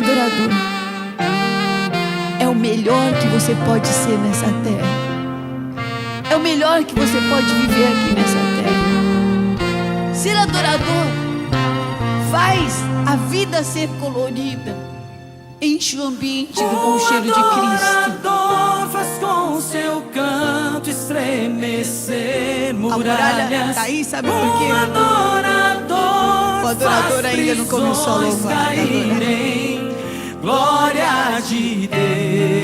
adorador é o melhor que você pode ser nessa terra. É o melhor que você pode viver aqui nessa terra. Ser adorador faz a vida ser colorida, enche o ambiente do bom cheiro de Cristo. Faz com seu canto estremecer muralhas. A muralha tá aí, sabe por quê? O adorador ainda não começou a louvar. Glória de Deus.